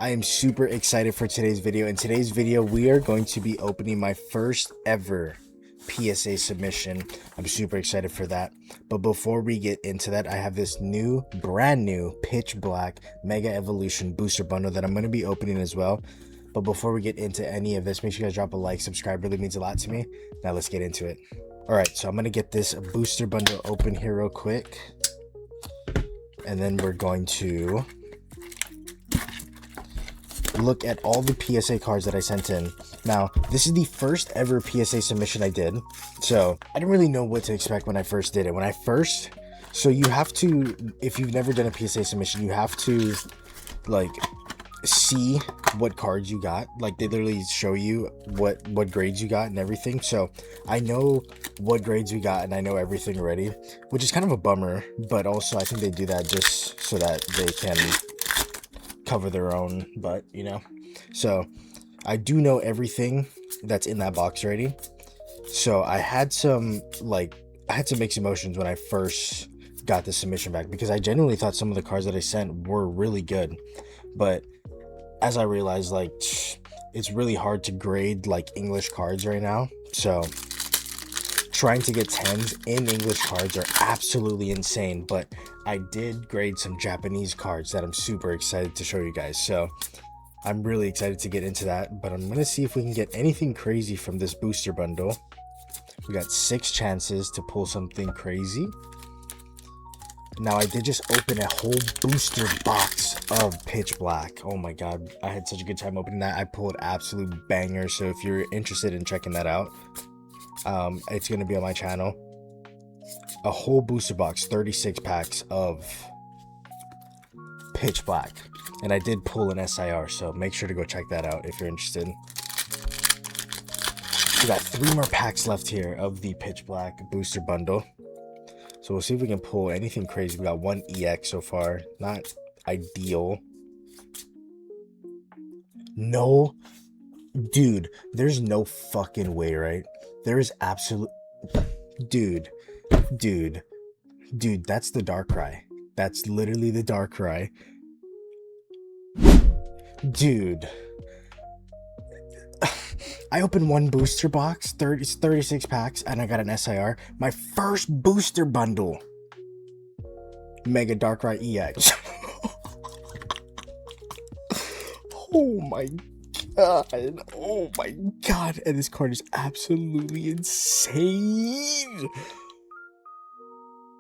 I am super excited for today's video. In today's video, we are going to be opening my first ever PSA submission. I'm super excited for that. But before we get into that, I have this brand new Pitch Black Mega Evolution booster bundle that I'm going to be opening as well. But before we get into any of this, make sure you guys drop a like, subscribe, really means a lot to me. Now let's get into it. All right, so I'm going to get this booster bundle open here real quick. And then we're going to look at all the PSA cards that I sent in. Now, this is the first ever PSA submission I did, so I didn't really know what to expect when I first did it. So you have to, if you've never done a PSA submission, you have to like see what cards you got. Like they literally show you what grades you got and everything. So I know what grades we got and I know everything already, which is kind of a bummer, but also I think they do that just so that they can cover their own butt, you know. So I do know everything that's in that box already. So I had some mixed emotions when I first got the submission back, because I genuinely thought some of the cards that I sent were really good, but as I realized, like, it's really hard to grade like English cards right now. So trying to get 10s in English cards are absolutely insane, but I did grade some Japanese cards that I'm super excited to show you guys. So I'm really excited to get into that, but I'm gonna see if we can get anything crazy from this booster bundle. We got 6 chances to pull something crazy. Now, I did just open a whole booster box of Pitch Black. Oh my god, I had such a good time opening that. I pulled absolute bangers, so if you're interested in checking that out, it's going to be on my channel. A whole booster box, 36 packs of Pitch Black. And I did pull an SIR, so make sure to go check that out if you're interested. We got 3 more packs left here of the Pitch Black booster bundle. So we'll see if we can pull anything crazy. We got 1 EX so far. Not ideal. No. Dude, there's no fucking way, right? There is absolute... Dude, that's the Darkrai. That's literally the Darkrai. Dude. I opened 1 booster box, 36 packs, and I got an SIR. My first booster bundle. Mega Darkrai EX. Oh my god. Oh my god. And this card is absolutely insane.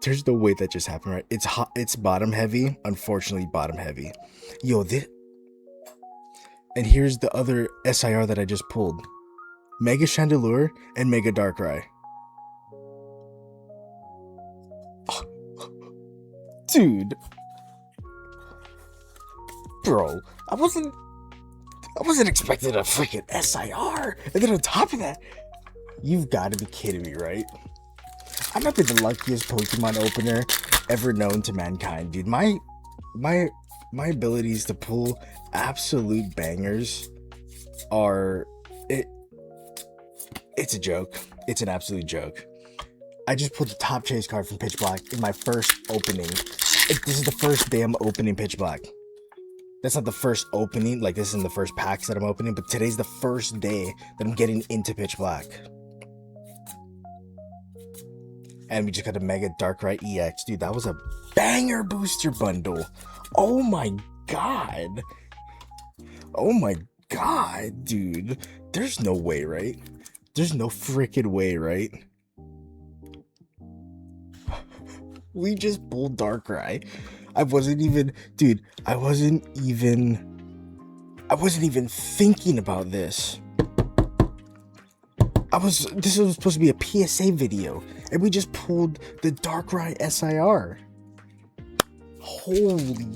There's no way that just happened, right? It's hot. It's bottom heavy. Unfortunately, bottom heavy. Yo, this... And here's the other SIR that I just pulled. Mega Chandelure and Mega Darkrai. Dude. Bro, I wasn't expecting a freaking SIR. And then on top of that, you've got to be kidding me, right? I might be the luckiest Pokemon opener ever known to mankind, dude. My abilities to pull absolute bangers are... It's a joke. It's an absolute joke. I just pulled the top chase card from Pitch Black in my first opening. This is the first day I'm opening Pitch Black. That's not the first opening, like this isn't the first packs that I'm opening, but today's the first day that I'm getting into Pitch Black. And we just got a Mega Darkrai EX. Dude, that was a banger booster bundle. Oh my god. Oh my god, dude. There's no way, right? There's no freaking way, right? We just pulled Darkrai. I wasn't even thinking about this. This was supposed to be a PSA video, and we just pulled the Darkrai SIR. Holy.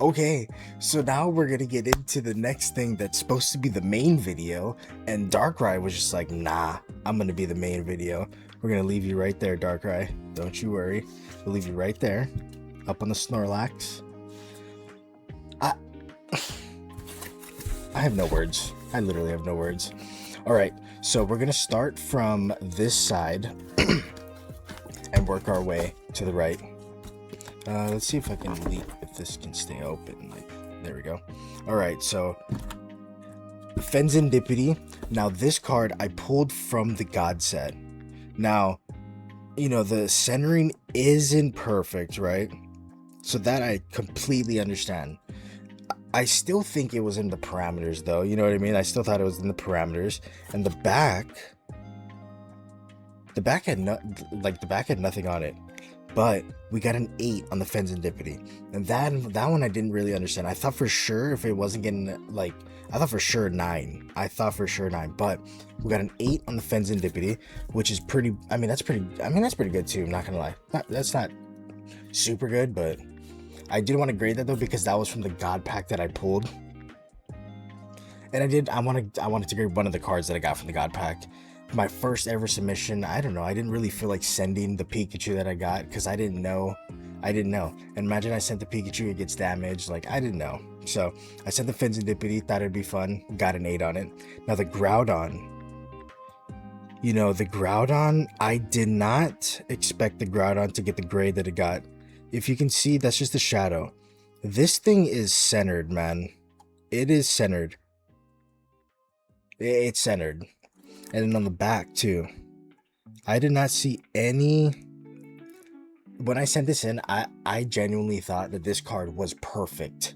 Okay, so now we're gonna get into the next thing that's supposed to be the main video, and Darkrai was just like, nah, I'm gonna be the main video. We're gonna leave you right there, Darkrai. Don't you worry. We'll leave you right there, up on the Snorlax. I have no words. I literally have no words. All right, so we're gonna start from this side and work our way to the right. Let's see if I can leap with this can stay open. Like, there we go. All right, so Fenzindipity. Now this card I pulled from the God set. Now, you know, the centering isn't perfect, right? So that I completely understand. I still think it was in the parameters, though. You know what I mean? I still thought it was in the parameters. And the back had the back had nothing on it. But we got an 8 on the Fenzindipity. And that one I didn't really understand. I thought for sure if it wasn't getting, like, I thought for sure 9. I thought for sure 9. But we got an 8 on the Fenzindipity, which is pretty, that's pretty good too, I'm not gonna lie. That's not super good, but I did want to grade that though, because that was from the God pack that I pulled. And I wanted to grade one of the cards that I got from the God pack. My first ever submission, I don't know, I didn't really feel like sending the Pikachu that I got, because I didn't know. And imagine I sent the Pikachu, it gets damaged, like, I didn't know. So I sent the Fenzindipity, thought it'd be fun, got an 8 on it. Now the Groudon, I did not expect the Groudon to get the grade that it got. If you can see, that's just a shadow. This thing is centered, man. It is centered. It's centered. And then on the back too, I did not see any. When I sent this in, I genuinely thought that this card was perfect.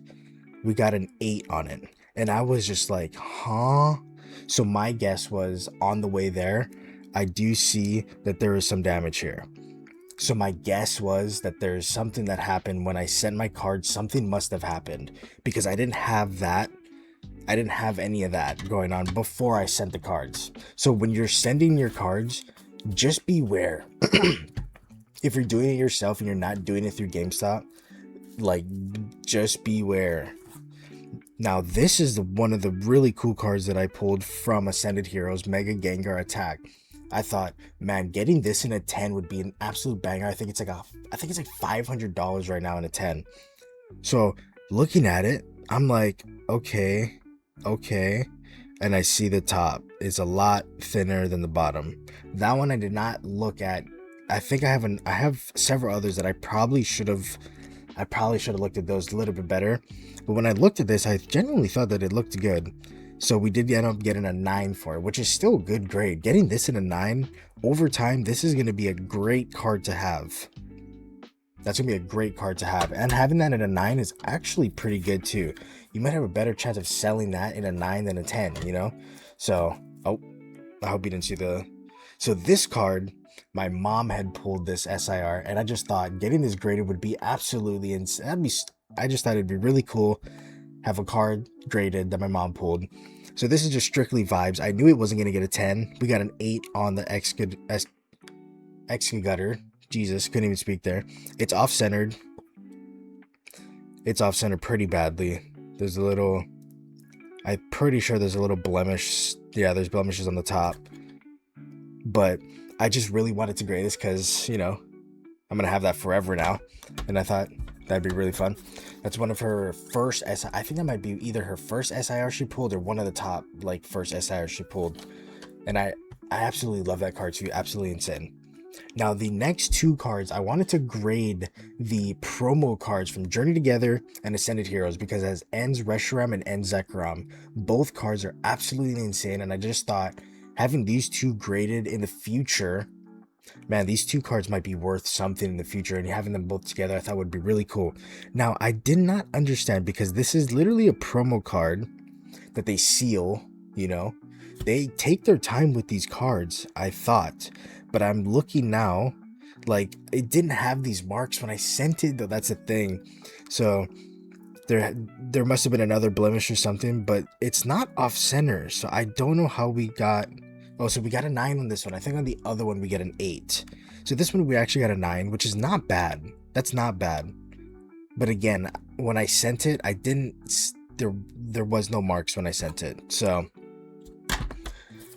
We got an 8 on it, and I was just like, huh? So my guess was, on the way there, I do see that there is some damage here. So my guess was that there's something that happened when I sent my card. Something must have happened, because I didn't have that. I didn't have any of that going on before I sent the cards. So when you're sending your cards, just beware. If you're doing it yourself and you're not doing it through GameStop, like, just beware. Now, this is one of the really cool cards that I pulled from Ascended Heroes, Mega Gengar Attack. I thought, man, getting this in a 10 would be an absolute banger. I think it's like $500 right now in a 10. So looking at it, I'm like, okay. And I see the top is a lot thinner than the bottom. That one I did not look at. I think I have several others that I probably should have looked at those a little bit better. But when I looked at this, I genuinely thought that it looked good. So we did end up getting a 9 for it, which is still a good grade. Getting this in a 9 over time, this is going to be a great card to have. That's going to be a great card to have. And having that in a 9 is actually pretty good too. You might have a better chance of selling that in a 9 than a 10, you know? So, oh, I hope you didn't see so this card, my mom had pulled this SIR, and I just thought getting this graded would be absolutely insane. I just thought it'd be really cool, have a card graded that my mom pulled. So this is just strictly vibes. I knew it wasn't going to get a 10. We got an 8 on the Excavator. Jesus, couldn't even speak there. It's off-centered. It's off-centered pretty badly. There's a little... I'm pretty sure there's a little blemish. Yeah, there's blemishes on the top. But I just really wanted to grade this because, you know, I'm going to have that forever now. And I thought that'd be really fun. That's one of her first SIR. I think that might be either her first SIR she pulled or one of the top, like, first SIR she pulled. And I absolutely love that card too. Absolutely insane. Now, the next 2 cards, I wanted to grade the promo cards from Journey Together and Ascended Heroes, because it has Ends Reshiram and Ends Zekrom. Both cards are absolutely insane, and I just thought having these 2 graded in the future, man, these 2 cards might be worth something in the future, and having them both together I thought would be really cool. Now, I did not understand, because this is literally a promo card that they seal, you know. They take their time with these cards, I thought. But I'm looking now, like, it didn't have these marks when I sent it, though. That's a thing. So there must have been another blemish or something, but it's not off center. So I don't know how we got... Oh, so we got a 9 on this one. I think on the other one we get an 8. So this one we actually got a 9, which is not bad. That's not bad. But again, when I sent it, I didn't... There was no marks when I sent it. So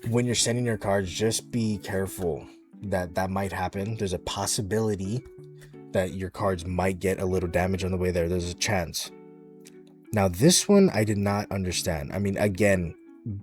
when you're sending your cards, just be careful. That might happen. There's a possibility that your cards might get a little damage on the way there. There's a chance. Now this one I did not understand. I mean, again,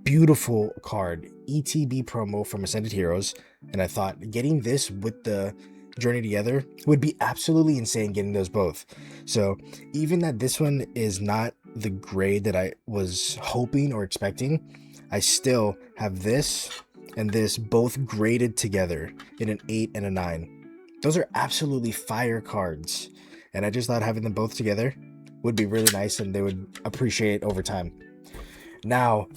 beautiful card, ETB promo from Ascended Heroes, and I thought getting this with the Journey Together, would be absolutely insane getting those both. So even that this one is not the grade that I was hoping or expecting, I still have this and this both graded together in an 8 and a 9. Those are absolutely fire cards, and I just thought having them both together would be really nice and they would appreciate over time. Now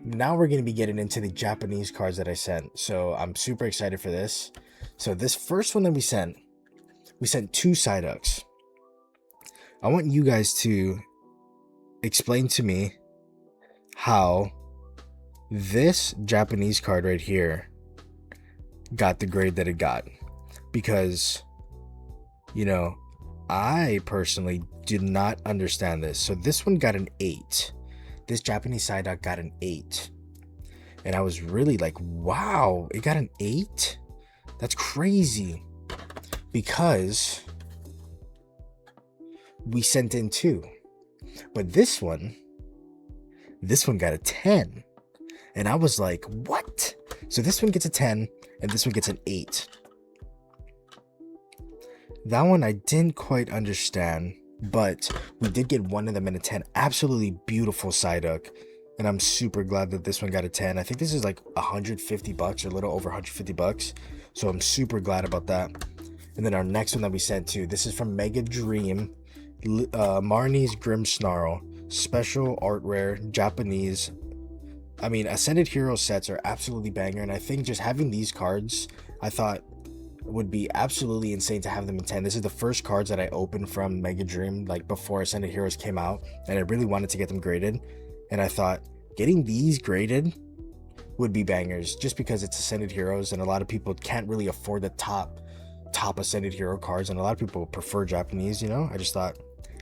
we're going to be getting into the Japanese cards that I sent, so I'm super excited for this. So this first one that we sent 2 Psyducks. I want you guys to explain to me how this Japanese card right here got the grade that it got, because I personally did not understand this. So this one got an 8. This Japanese Psyduck got an 8, and I was really like, wow, it got an 8. That's crazy, because we sent in 2, but this one got a 10, and I was like, what? So this one gets a 10 and this one gets an 8. That one I didn't quite understand, but we did get one of them in a 10. Absolutely beautiful Psyduck, and I'm super glad that this one got a 10. I think this is like $150 or a little over $150, so I'm super glad about that. And then our next one that we sent to, this is from Mega Dream, Marnie's Grimmsnarl, special art rare, Japanese. I mean, Ascended Hero sets are absolutely banger, and I think just having these cards, I thought would be absolutely insane to have them in 10. This is the first cards that I opened from Mega Dream, like before Ascended Heroes came out, and I really wanted to get them graded, and I thought getting these graded would be bangers, just because it's Ascended Heroes, and a lot of people can't really afford the top Ascended Hero cards, and a lot of people prefer Japanese, I just thought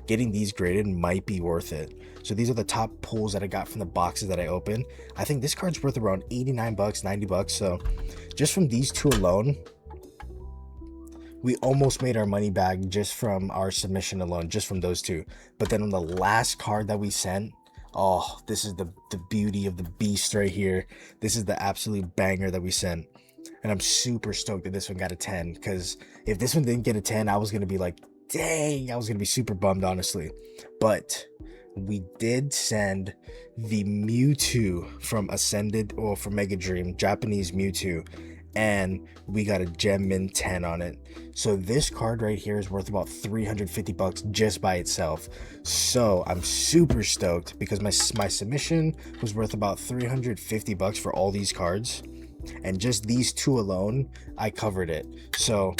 getting these graded might be worth it. So these are the top pulls that I got from the boxes that I opened. I think this card's worth around $89, $90. So just from these 2 alone, we almost made our money back just from our submission alone, just from those 2. But then on the last card that we sent, oh, this is the beauty of the beast right here. This is the absolute banger that we sent. And I'm super stoked that this one got a 10, because if this one didn't get a 10, I was going to be like, dang, I was going to be super bummed, honestly. But we did send the Mewtwo from Ascended, or from Mega Dream, Japanese Mewtwo, and we got a Gem Min 10 on it. So this card right here is worth about $350 just by itself. So I'm super stoked, because my submission was worth about $350 for all these cards, and just these 2 alone, I covered it. So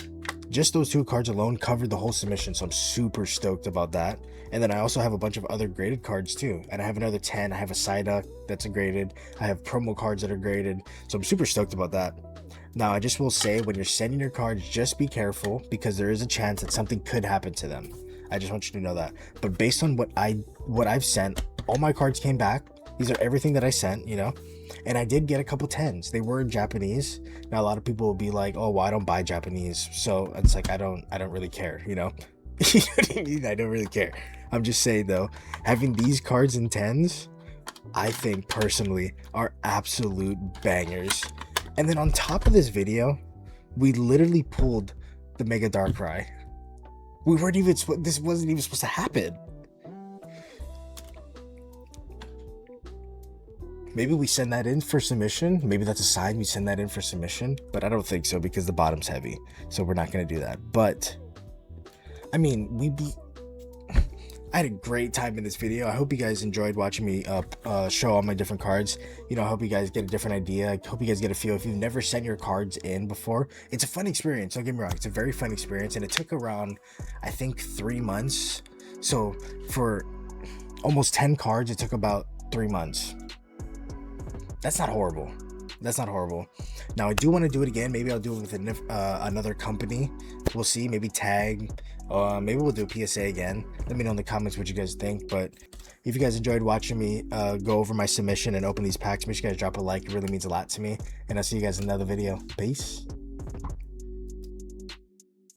just those 2 cards alone covered the whole submission, so I'm super stoked about that. And then I also have a bunch of other graded cards too, and I have another 10. I have a Psyduck that's a graded, I have promo cards that are graded, so I'm super stoked about that. Now I just will say, when you're sending your cards, just be careful, because there is a chance that something could happen to them. I just want you to know that. But based on what I've sent, all my cards came back. These are everything that I sent, and I did get a couple 10s. They were in Japanese. Now a lot of people will be like, oh, well, I don't buy Japanese, so it's like I don't really care, You know what I mean? I don't really care. I'm just saying though, having these cards in 10s, I think personally are absolute bangers. And then on top of this video, we literally pulled the Mega Darkrai. This wasn't even supposed to happen. Maybe we send that in for submission. Maybe that's a sign we send that in for submission, but I don't think so, because the bottom's heavy, so we're not going to do that. But I mean, I had a great time in this video. I hope you guys enjoyed watching me show all my different cards. I hope you guys get a different idea. I hope you guys get a feel. If you've never sent your cards in before, it's a fun experience. Don't get me wrong. It's a very fun experience, and it took around, I think, 3 months. So for almost 10 cards, it took about 3 months. That's not horrible. Now I do want to do it again. Maybe I'll do it with another company. We'll see. Maybe Tag. Maybe we'll do a PSA again. Let me know in the comments what you guys think. But if you guys enjoyed watching me go over my submission and open these packs, make sure you guys drop a like. It really means a lot to me. And I'll see you guys in another video. Peace.